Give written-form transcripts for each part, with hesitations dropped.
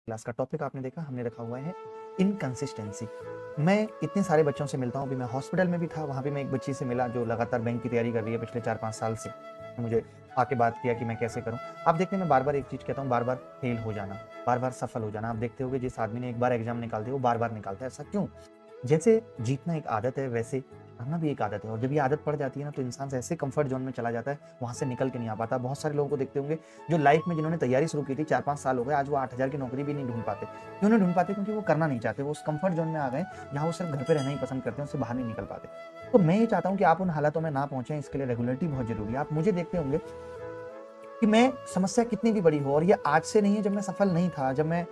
Class का topic आपने देखा, हमने रखा हुआ है इनकंसिस्टेंसी। मैं इतने सारे बच्चों से मिलता हूँ, अभी मैं हॉस्पिटल में भी था, वहाँ पे मैं एक बच्ची से मिला जो लगातार बैंक की तैयारी कर रही है पिछले 4-5 साल से। मुझे आके बात किया कि मैं कैसे करूँ। आप देखते हैं मैं बार-बार एक चीज़ कहता हूँ, बार-बार फेल हो जाना, बार-बार सफल हो जाना। आप देखते होंगे जिस आदमी ने एक बार एग्ज़ाम निकाल दिया, वो बार-बार निकालता है। ऐसा क्यों? जैसे जीतना एक आदत है, वैसे हारना भी एक आदत है, और जब ये आदत पड़ जाती है ना, तो इंसान ऐसे कंफर्ट ज़ोन में चला जाता है, वहाँ से निकल के नहीं आ पाता। बहुत सारे लोगों को देखते होंगे जो लाइफ में जिन्होंने तैयारी शुरू की थी, 4-5 साल हो गए, आज वो 8,000 की नौकरी भी नहीं ढूँढ पाते। क्यों नहीं ढूँढ पाते? क्योंकि वो करना नहीं चाहते, वो उस कंफर्ट ज़ोन में आ गए, जहाँ वो सिर्फ घर पे रहना ही पसंद करते हैं, उससे बाहर नहीं निकल पाते। तो मैं ये चाहता हूँ कि आप उन हालातों में ना पहुँचे, इसके लिए रेगुलरिटी बहुत ज़रूरी है। आप मुझे देखते होंगे कि मैं समस्या कितनी भी बड़ी हो, और ये आज से नहीं है, जब मैं सफल नहीं था, जब मैं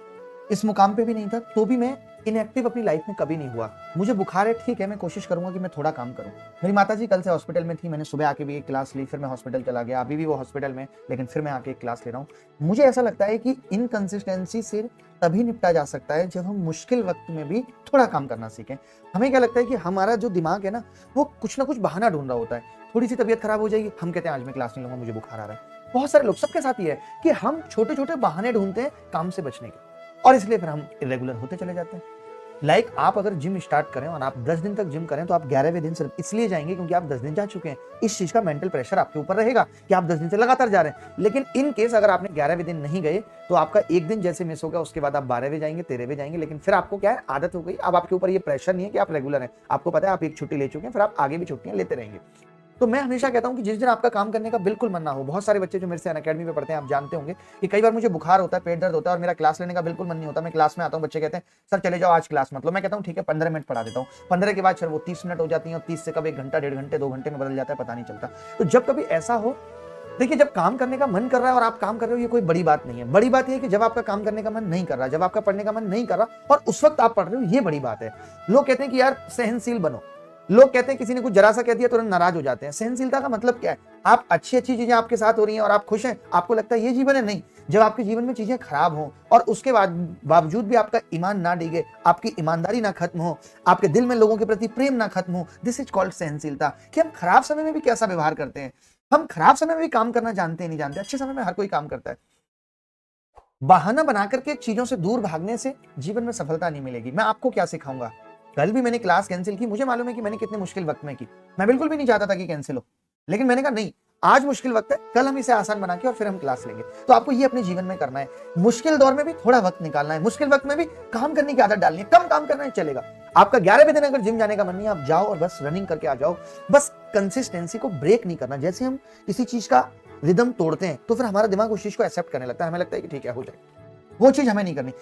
इस मुकाम पे भी नहीं था, तो भी मैं इनएक्टिव अपनी लाइफ में कभी नहीं हुआ। मुझे बुखार है, ठीक है, मैं कोशिश करूँगा कि मैं थोड़ा काम करूँ। मेरी माताजी कल से हॉस्पिटल में थी, मैंने सुबह आके भी एक क्लास ली, फिर मैं हॉस्पिटल चला गया, अभी भी वो हॉस्पिटल में, लेकिन फिर मैं आके एक क्लास ले रहा हूँ। मुझे ऐसा लगता है कि इनकंसिस्टेंसी से तभी निपटा जा सकता है जब हम मुश्किल वक़्त में भी थोड़ा काम करना सीखें। हमें क्या लगता है कि हमारा जो दिमाग है ना, वो कुछ ना कुछ बहाना ढूँढ रहा होता है। थोड़ी-सी तबीयत खराब हो जाएगी, हम कहते हैं आज मैं क्लास नहीं लूँगा, मुझे बुखार आ रहा है। बहुत सारे लोग, सबके साथ ये है कि हम छोटे-छोटे बहाने ढूँढते हैं काम से बचने के, और इसलिए फिर हम इर्रेगुलर होते चले जाते हैं। आप अगर जिम स्टार्ट करें और आप 10 दिन तक जिम करें, तो आप 11वें दिन सिर्फ इसलिए जाएँगे क्योंकि आप 10 दिन जा चुके हैं। इस चीज़ का मेंटल प्रेशर आपके ऊपर रहेगा कि आप 10 दिन से लगातार जा रहे हैं। लेकिन इन केस अगर आपने 11वें दिन नहीं गए, तो आपका 1 दिन जैसे मिस हो गया, उसके बाद आप 12वें जाएँगे, 13वें जाएँगे, लेकिन फिर आपको क्या है, आदत हो गई। अब आपके ऊपर ये प्रेशर नहीं है कि आप रेगुलर हैं। आपको पता है आप एक छुट्टी ले चुके हैं, फिर आप आगे भी छुट्टियाँ लेते रहेंगे। तो मैं हमेशा कहता हूँ कि जिस दिन आपका काम करने का बिल्कुल मन ना हो, बहुत सारे बच्चे जो मेरे से अनअकैडमी में पढ़ते हैं, आप जानते होंगे कि कई बार मुझे बुखार होता है, पेट दर्द होता है और मेरा क्लास लेने का बिल्कुल मन नहीं होता। मैं क्लास में आता हूँ, बच्चे कहते हैं, "सर चले जाओ, आज क्लास मत लो।" मैं कहता हूँ, "ठीक है, 15 मिनट पढ़ा देता हूँ।" 15 के बाद फिर वो 30 मिनट हो जाती हैं, और 30 से कब 1 घंटा, 1.5 घंटे, 2 घंटे में बदल जाता है, पता नहीं चलता। तो जब कभी ऐसा हो, देखिए, जब काम करने का मन कर रहा है और आप काम कर रहे हो, ये कोई बड़ी बात नहीं है। बड़ी बात ये है कि जब आपका काम करने का मन नहीं कर रहा, जब आपका पढ़ने का मन नहीं कर रहा और उस वक़्त आप पढ़ रहे हो, ये बड़ी बात है। लोग कहते हैं कि यार सहनशील बनो। लोग कहते हैं किसी ने कुछ जरा-सा कह दिया तुरंत नाराज़ हो जाते हैं। सहनशीलता का मतलब क्या है? आप अच्छी-अच्छी चीज़ें आपके साथ हो रही हैं और आप खुश हैं, आपको लगता है ये जीवन है? नहीं। जब आपके जीवन में चीज़ें खराब हों और उसके बाद बावजूद भी आपका ईमान ना डिगे, आपकी ईमानदारी ना खत्म हो, आपके दिल में लोगों के प्रति प्रेम ना खत्म हो, दिस इज़ कॉल्ड सहनशीलता। कि हम खराब समय में भी कैसा व्यवहार करते हैं। हम खराब समय में भी काम करना जानते हैं, नहीं जानते। अच्छे समय में हर कोई काम करता है। बहाना बना करके चीज़ों से दूर भागने से जीवन में सफलता नहीं मिलेगी। मैं आपको क्या सिखाऊँगा? कल भी मैंने क्लास कैंसल की, मुझे मालूम है कि मैंने कितने मुश्किल वक़्त में की। मैं बिल्कुल भी नहीं चाहता था कि कैंसल हो। लेकिन मैंने कहा नहीं, आज मुश्किल वक़्त है, कल हम इसे आसान बना के और फिर हम क्लास लेंगे। तो आपको ये अपने जीवन में करना है। मुश्किल दौर में भी थोड़ा वक़्त निकालना है, मुश्किल वक़्त में भी काम करने की आदत डालनी है, कम काम करना है चलेगा। आपका 11वें दिन अगर जिम जाने का मन नहीं है, आप जाओ और बस रनिंग करके आ जाओ। बस कंसिस्टेंसी को ब्रेक नहीं करना। जैसे हम किसी चीज़ का रिदम तोड़ते हैं, तो फिर हमारा दिमाग उस चीज़ को एक्सेप्ट करने लगता है। हमें लगता है कि ठीक है, हो जाएगा। वो चीज़ हमें नहीं करनी।